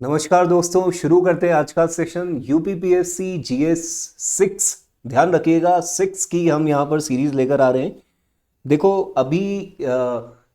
नमस्कार दोस्तों, शुरू करते हैं आज का सेशन यूपीपीएससी जीएस 6। ध्यान रखिएगा, 6 की हम यहाँ पर सीरीज लेकर आ रहे हैं। देखो अभी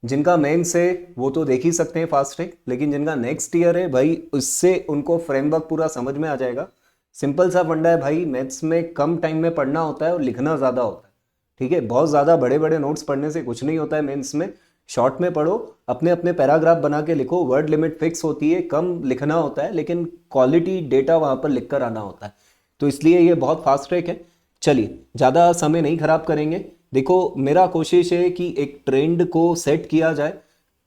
जिनका मेंस है वो तो देख ही सकते हैं फास्ट ट्रैक, लेकिन जिनका नेक्स्ट ईयर है भाई उससे उनको फ्रेमवर्क पूरा समझ में आ जाएगा। सिंपल सा फंडा है भाई, मैथ्स में कम टाइम में पढ़ना होता है और लिखना ज़्यादा होता है। ठीक है, बहुत ज़्यादा बड़े बड़े नोट्स पढ़ने से कुछ नहीं होता है मेंस में। शॉर्ट में पढ़ो, अपने अपने पैराग्राफ बना के लिखो, वर्ड लिमिट फिक्स होती है, कम लिखना होता है लेकिन क्वालिटी डेटा वहाँ पर लिख कर आना होता है। तो इसलिए ये बहुत फास्ट ट्रैक है। चलिए ज़्यादा समय नहीं खराब करेंगे। देखो मेरा कोशिश है कि एक ट्रेंड को सेट किया जाए।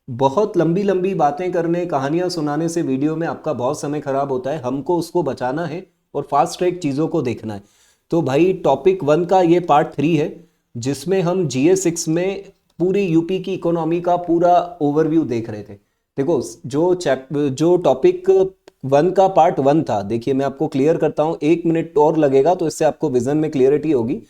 बहुत लंबी लंबी बातें करने, कहानियां सुनाने से वीडियो में आपका बहुत समय खराब होता है, हमको उसको बचाना है और फास्ट ट्रैक चीज़ों को देखना है। तो भाई टॉपिक 1 का ये पार्ट 3 है जिसमें हम जीएस 6 में पूरी यूपी की इकोनॉमी का पूरा ओवरव्यू देख रहे थे। देखो जो टॉपिक 1 का पार्ट 1 था, देखिए मैं आपको क्लियर करता हूँ, 1 मिनट और लगेगा तो इससे आपको विजन में क्लियरिटी होगी।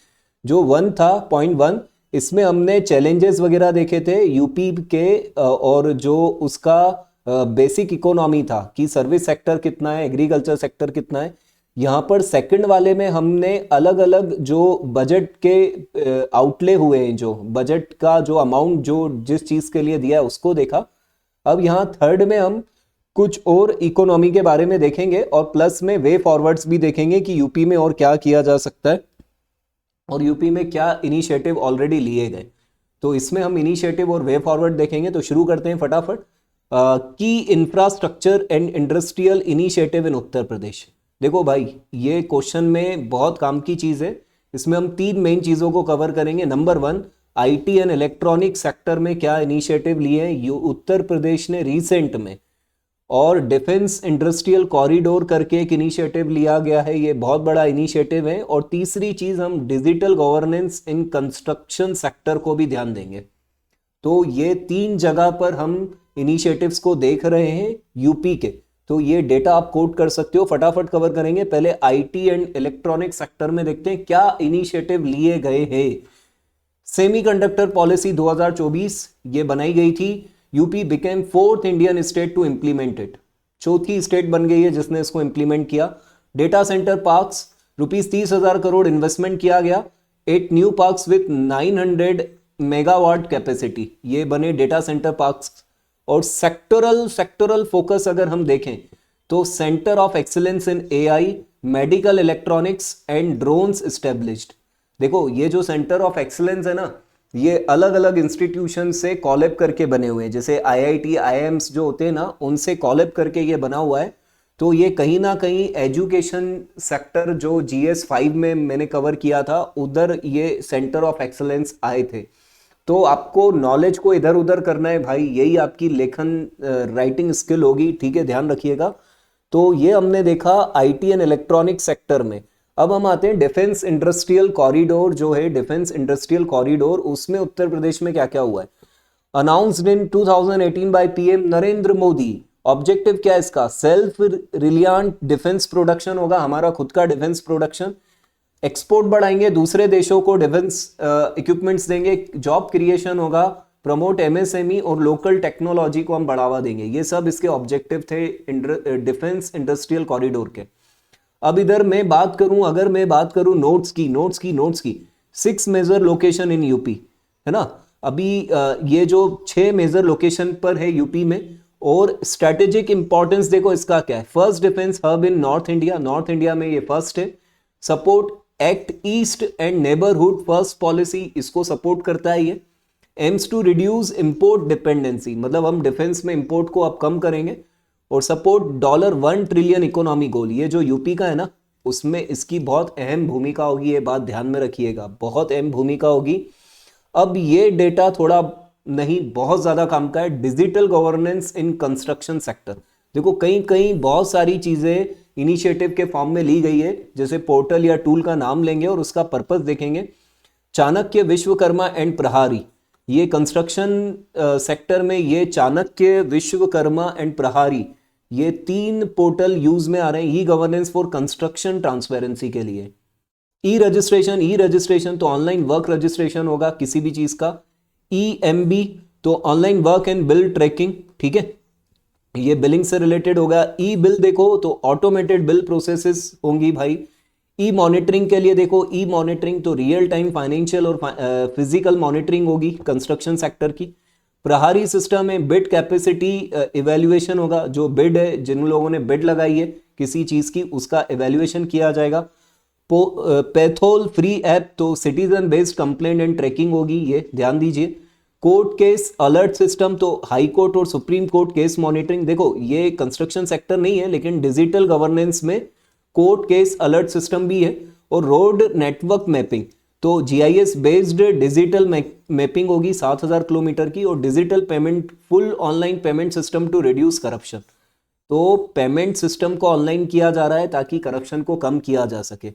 जो 1 था, पॉइंट 1, इसमें हमने चैलेंजेस वगैरह देखे थे यूपी के, और जो उसका बेसिक इकोनॉमी था कि सर्विस सेक्टर कितना है, एग्रीकल्चर सेक्टर कितना है। यहाँ पर सेकंड वाले में हमने अलग अलग जो बजट के आउटले हुए हैं, जो बजट का जो अमाउंट जो जिस चीज के लिए दिया है उसको देखा। अब यहाँ थर्ड में हम कुछ और इकोनॉमी के बारे में देखेंगे और प्लस में वे फॉरवर्ड्स भी देखेंगे कि यूपी में और क्या किया जा सकता है और यूपी में क्या इनिशिएटिव ऑलरेडी लिए गए। तो इसमें हम इनिशिएटिव और वे फॉरवर्ड देखेंगे। तो शुरू करते हैं फटाफट। की infrastructure and industrial initiative in Uttar Pradesh. देखो भाई ये क्वेश्चन में बहुत काम की चीज है। इसमें हम 3 मेन चीजों को कवर करेंगे। Number 1, IT and electronic sector में क्या इनिशिएटिव लिए हैं उत्तर प्रदेश ने रिसेंट में, और डिफेंस इंडस्ट्रियल कॉरिडोर करके एक इनिशिएटिव लिया गया है, ये बहुत बड़ा इनिशिएटिव है। और तीसरी चीज हम digital governance in construction sector को भी ध्यान देंगे। तो ये 3 जगह पर हम इनिशिएटिव्स को देख रहे हैं यूपी के। तो ये डेटा आप कोट कर सकते हो, फटाफट कवर करेंगे। पहले आईटी एंड इलेक्ट्रॉनिक सेक्टर में देखते हैं क्या इनिशिएटिव लिए गए हैं। सेमीकंडक्टर पॉलिसी 2024 ये बनाई गई थी। UP became 4th Indian state to implement it. चौथी स्टेट बन गई है जिसने इसको इंप्लीमेंट किया। Data centre parks, ₹30,000 crore investment किया गया। 8 new parks with 900 megawatt capacity, ये बने डेटा सेंटर पार्क्स। और सेक्टरल फोकस अगर हम देखें तो centre of excellence in AI, medical electronics and drones established. देखो ये जो सेंटर ऑफ एक्सीलेंस है ना, ये अलग अलग इंस्टीट्यूशन से कॉलैब करके बने हुए हैं। जैसे आईआईटी आईआईएम्स जो होते हैं ना, उनसे कॉलैब करके ये बना हुआ है। तो ये कहीं ना कहीं एजुकेशन सेक्टर जो जीएस 5 में मैंने कवर किया था, उधर ये सेंटर ऑफ एक्सीलेंस आए थे। तो आपको नॉलेज को इधर उधर करना है भाई, यही आपकी लेखन राइटिंग स्किल होगी। ठीक है, ध्यान रखिएगा। तो ये हमने देखा आईटी एंड इलेक्ट्रॉनिक सेक्टर में। अब हम आते हैं डिफेंस इंडस्ट्रियल कॉरिडोर जो है, डिफेंस इंडस्ट्रियल कॉरिडोर, उसमें उत्तर प्रदेश में क्या क्या हुआ है। Announced in 2018 by PM Narendra Modi. Objective क्या है इसका, सेल्फ रिलियंट डिफेंस प्रोडक्शन होगा, हमारा खुद का डिफेंस प्रोडक्शन। एक्सपोर्ट बढ़ाएंगे, दूसरे देशों को डिफेंस इक्विपमेंट्स देंगे। जॉब क्रिएशन होगा, प्रमोट एमएसएमई और लोकल टेक्नोलॉजी को हम बढ़ावा देंगे। ये सब इसके ऑब्जेक्टिव थे डिफेंस इंडस्ट्रियल कॉरिडोर के। अब इधर मैं बात करूं, अगर मैं बात करूं नोट्स की 6 मेजर लोकेशन इन यूपी है ना। अभी ये जो 6 मेजर लोकेशन पर है यूपी में। और स्ट्रेटेजिक इंपॉर्टेंस देखो इसका क्या है। First defence hub in North India, North India में ये फर्स्ट है। Support act east and neighbourhood first policy, इसको सपोर्ट करता है ये। Aims to reduce import dependency, मतलब हम डिफेंस में इंपोर्ट को अब कम करेंगे। और सपोर्ट $1 ट्रिलियन इकोनॉमी गोल, ये जो यूपी का है ना, उसमें इसकी बहुत अहम भूमिका होगी। ये बात ध्यान में रखिएगा, बहुत अहम भूमिका होगी। अब ये डेटा थोड़ा नहीं, बहुत ज्यादा काम का है। Digital governance in construction sector, देखो कहीं कहीं बहुत सारी चीजें इनिशिएटिव के फॉर्म में ली गई है। जैसे पोर्टल या टूल का नाम लेंगे और उसका पर्पस देखेंगे। चाणक्य, विश्वकर्मा एंड प्रहारी, ये कंस्ट्रक्शन सेक्टर में ये चाणक्य, विश्वकर्मा एंड प्रहारी, ये 3 पोर्टल यूज में आ रहे हैं e governance for construction transparency के लिए। ई रजिस्ट्रेशन तो ऑनलाइन वर्क रजिस्ट्रेशन होगा किसी भी चीज का। EMB तो online work and bill tracking, ठीक है। ये बिलिंग से रिलेटेड होगा। ई बिल देखो तो ऑटोमेटेड बिल प्रोसेसेस होंगी भाई। ई मॉनिटरिंग के लिए देखो, ई मॉनिटरिंग तो रियल टाइम फाइनेंशियल और फिजिकल मॉनिटरिंग होगी कंस्ट्रक्शन सेक्टर की। प्रहारी सिस्टम में बिड कैपेसिटी इवैल्यूएशन होगा, जो बिड है, जिन लोगों ने बिड लगाई है किसी चीज की, उसका इवैल्यूएशन किया जाएगा। पैथोल फ्री ऐप तो citizen based complaint and tracking होगी, ये ध्यान दीजिए। कोर्ट केस अलर्ट सिस्टम तो हाई कोर्ट और सुप्रीम कोर्ट केस मॉनिटरिंग। देखो ये कंस्ट्रक्शन सेक्टर नहीं है, लेकिन डिजिटल गवर्नेंस में कोर्ट केस अलर्ट सिस्टम भी है। और रोड नेटवर्क मैपिंग तो जीआईएस बेस्ड डिजिटल मैपिंग होगी 7,000 किलोमीटर की। और digital payment full online payment system to reduce corruption, तो पेमेंट सिस्टम को ऑनलाइन किया जा रहा है ताकि करप्शन को कम किया जा सके।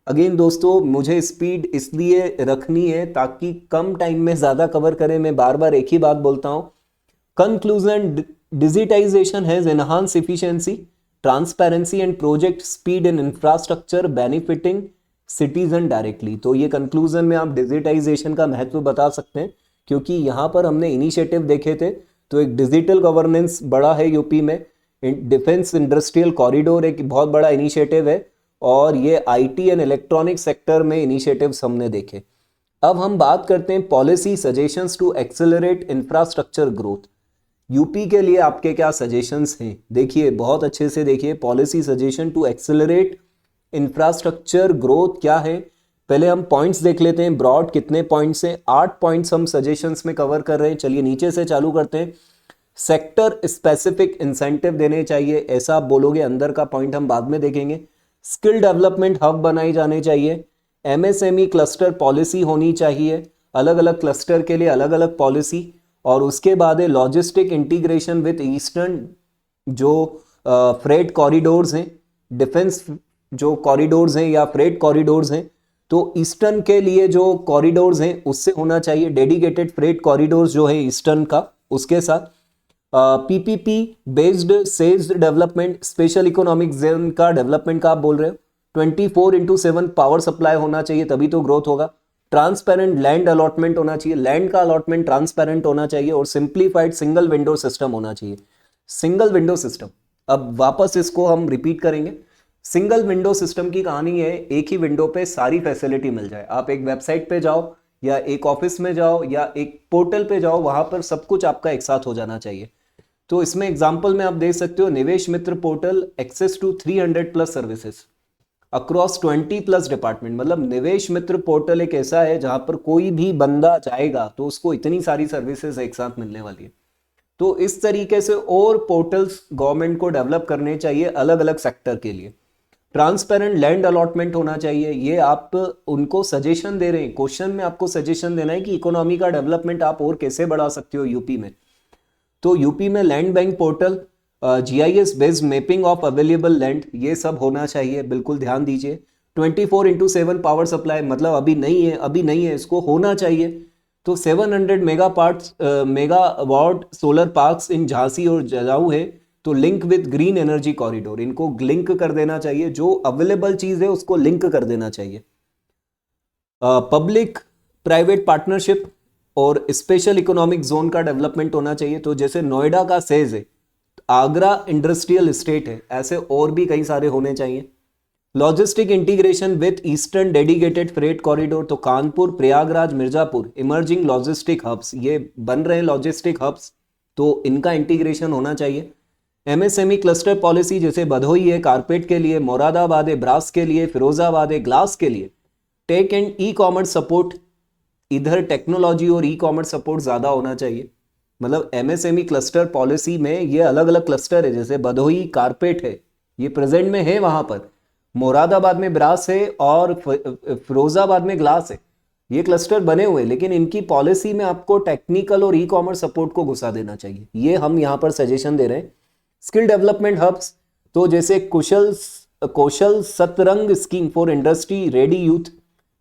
अगेन दोस्तों, मुझे स्पीड इसलिए रखनी है ताकि कम टाइम में ज्यादा कवर करें। मैं बार बार एक ही बात बोलता हूं। Conclusion, digitization has enhance efficiency, transparency and project speed in infrastructure benefiting citizen directly. तो ये कंक्लूजन में आप डिजिटाइजेशन का महत्व बता सकते हैं, क्योंकि यहां पर हमने इनिशिएटिव देखे थे। तो एक डिजिटल गवर्नेंस बड़ा है यूपी में, डिफेंस इंडस्ट्रियल कॉरिडोर एक बहुत बड़ा इनिशिएटिव है, और ये आईटी एंड इलेक्ट्रॉनिक सेक्टर में इनिशिएटिव्स हमने देखे। अब हम बात करते हैं policy suggestions to accelerate infrastructure growth. UP के लिए आपके क्या सजेशंस हैं? देखिए बहुत अच्छे से देखिए, policy suggestion to accelerate infrastructure growth क्या है। पहले हम पॉइंट्स देख लेते हैं, ब्रॉड कितने पॉइंट्स हैं। 8 पॉइंट्स हम सजेशंस में कवर कर रहे हैं। चलिए नीचे से चालू करते हैं। सेक्टर स्पेसिफिक इंसेंटिव देने चाहिए, ऐसा आप बोलोगे, अंदर का पॉइंट हम बाद में देखेंगे। स्किल डेवलपमेंट हब बनाई जाने चाहिए। एमएसएमई क्लस्टर पॉलिसी होनी चाहिए, अलग अलग क्लस्टर के लिए अलग अलग पॉलिसी। और उसके बाद है लॉजिस्टिक इंटीग्रेशन विद ईस्टर्न जो फ्रेट कॉरिडोर्स हैं, डिफेंस जो कॉरिडोर्स हैं या फ्रेट कॉरिडोर्स हैं, तो ईस्टर्न के लिए जो कॉरिडोर्स हैं उससे होना चाहिए। डेडिकेटेड फ्रेट कॉरिडोर्स जो है ईस्टर्न का, उसके साथ PPP based cells development, special economic zone का डेवलपमेंट का आप बोल रहे हो। 24/7 पावर सप्लाई होना चाहिए, तभी तो ग्रोथ होगा। ट्रांसपेरेंट लैंड अलॉटमेंट होना चाहिए, लैंड का अलॉटमेंट ट्रांसपेरेंट होना चाहिए। और सिंप्लीफाइड सिंगल विंडो सिस्टम होना चाहिए। सिंगल विंडो सिस्टम, अब वापस इसको हम रिपीट करेंगे। सिंगल विंडो सिस्टम की कहानी है, एक ही विंडो पे सारी फैसिलिटी मिल जाए। आप एक वेबसाइट पे जाओ या एक ऑफिस में जाओ या एक पोर्टल पे जाओ, वहां पर सब कुछ आपका एक साथ हो जाना चाहिए। तो इसमें एग्जांपल में आप देख सकते हो, Nivesh Mitra portal, access to 300+ services across 20+ department. मतलब निवेश मित्र पोर्टल एक ऐसा है जहां पर कोई भी बंदा जाएगा तो उसको इतनी सारी सर्विसेज एक साथ मिलने वाली है। तो इस तरीके से और पोर्टल्स गवर्नमेंट को डेवलप करने चाहिए अलग अलग सेक्टर के लिए। ट्रांसपेरेंट लैंड अलॉटमेंट होना चाहिए, ये आप उनको सजेशन दे रहे हैं। क्वेश्चन में आपको सजेशन देना है कि इकोनॉमी का डेवलपमेंट आप और कैसे बढ़ा सकते हो यूपी में। तो यूपी में land bank portal, GIS based mapping of available land, ये सब होना चाहिए, बिल्कुल ध्यान दीजिए। 24/7 पावर सप्लाई, मतलब अभी नहीं है, इसको होना चाहिए। तो 700 मेगावाट सोलर पार्क्स इन झांसी और जलाऊ है, तो link with green energy corridor, इनको लिंक कर देना चाहिए। जो अवेलेबल चीज है उसको लिंक कर देना चाहिए। पब्लिक प्राइवेट पार्टनरशिप और स्पेशल इकोनॉमिक जोन का डेवलपमेंट होना चाहिए। तो जैसे नोएडा का सेज है, आगरा इंडस्ट्रियल एस्टेट है, ऐसे और भी कई सारे होने चाहिए। Logistic integration with eastern dedicated freight corridor, तो Kanpur, Prayagraj, Mirzapur emerging logistic hubs, ये बन रहे हैं लॉजिस्टिक हब्स, तो इनका इंटीग्रेशन होना चाहिए। एमएसएमई क्लस्टर पॉलिसी, जैसे भदोही है कारपेट के लिए, मोरादाबाद है ब्रास के लिए, फिरोजाबाद है ग्लास के लिए। Tech and e commerce support, इधर टेक्नोलॉजी और ई कॉमर्स सपोर्ट ज्यादा होना चाहिए। मतलब एमएसएमई क्लस्टर पॉलिसी में ये अलग अलग क्लस्टर है, जैसे भदोही कारपेट है, ये प्रेजेंट में है वहां पर, मोरादाबाद में ब्रास है और फिरोजाबाद में ग्लास है, ये क्लस्टर बने हुए, लेकिन इनकी पॉलिसी में आपको टेक्निकल और ई कॉमर्स सपोर्ट को घुसा देना चाहिए। ये हम यहाँ पर सजेशन दे रहे हैं। स्किल डेवलपमेंट हब्स, तो जैसे Kaushal Satrang scheme for industry ready youth,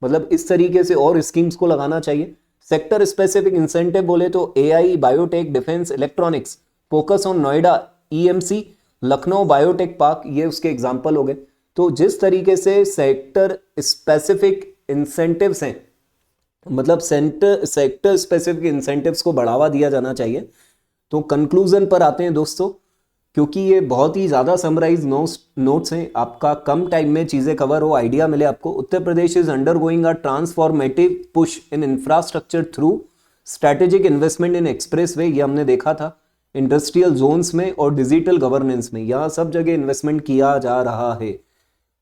मतलब इस तरीके से और स्कीम्स को लगाना चाहिए। सेक्टर स्पेसिफिक इंसेंटिव बोले तो AI, biotech, defence, electronics, focus on Noida, EMC, Lucknow biotech park, ये उसके एग्जाम्पल हो गए। तो जिस तरीके से सेक्टर स्पेसिफिक इंसेंटिव्स हैं, मतलब सेक्टर स्पेसिफिक इंसेंटिव्स को बढ़ावा दिया जाना चाहिए। तो कंक्लूजन पर आते हैं दोस्तों। क्योंकि ये बहुत ही ज़्यादा समराइज नोट्स हैं, आपका कम टाइम में चीज़ें कवर हो, आइडिया मिले आपको। Uttar Pradesh is undergoing a transformative push in infrastructure through strategic investment in expressway, ये हमने देखा था, इंडस्ट्रियल जोन्स में और डिजिटल गवर्नेंस में, यहाँ सब जगह इन्वेस्टमेंट किया जा रहा है।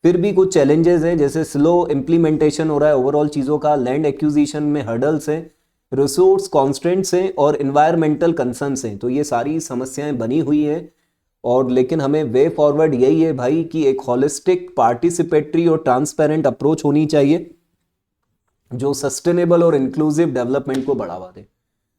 फिर भी कुछ चैलेंजेस हैं, जैसे स्लो इम्प्लीमेंटेशन हो रहा है ओवरऑल चीज़ों का, लैंड एक्विजिशन में हर्डल्स हैं, रिसोर्स कॉन्स्टेंट्स हैं और इन्वायरमेंटल कंसर्न्स हैं। तो ये सारी समस्याएं बनी हुई हैं, और लेकिन हमें वे फॉरवर्ड यही है भाई कि एक होलिस्टिक, पार्टिसिपेटरी और ट्रांसपेरेंट अप्रोच होनी चाहिए जो सस्टेनेबल और इंक्लूसिव डेवलपमेंट को बढ़ावा दे।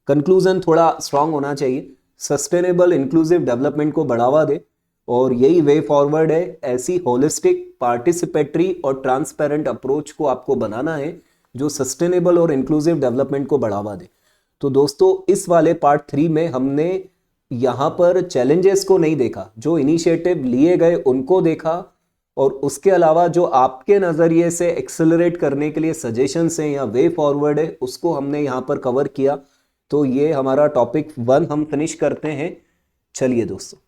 कंक्लूजन थोड़ा स्ट्रांग होना चाहिए, सस्टेनेबल इंक्लूसिव डेवलपमेंट को बढ़ावा दे, और यही वे फॉरवर्ड है। ऐसी होलिस्टिक, पार्टिसिपेटरी और ट्रांसपेरेंट अप्रोच को आपको बनाना है जो सस्टेनेबल और इंक्लूसिव डेवलपमेंट को बढ़ावा दे। तो दोस्तों, इस वाले पार्ट 3 में हमने यहाँ पर चैलेंजेस को नहीं देखा, जो इनिशिएटिव लिए गए उनको देखा, और उसके अलावा जो आपके नज़रिए से एक्सेलरेट करने के लिए सजेशंस हैं या वे फॉरवर्ड है, उसको हमने यहाँ पर कवर किया। तो ये हमारा टॉपिक 1 हम फिनिश करते हैं। चलिए दोस्तों।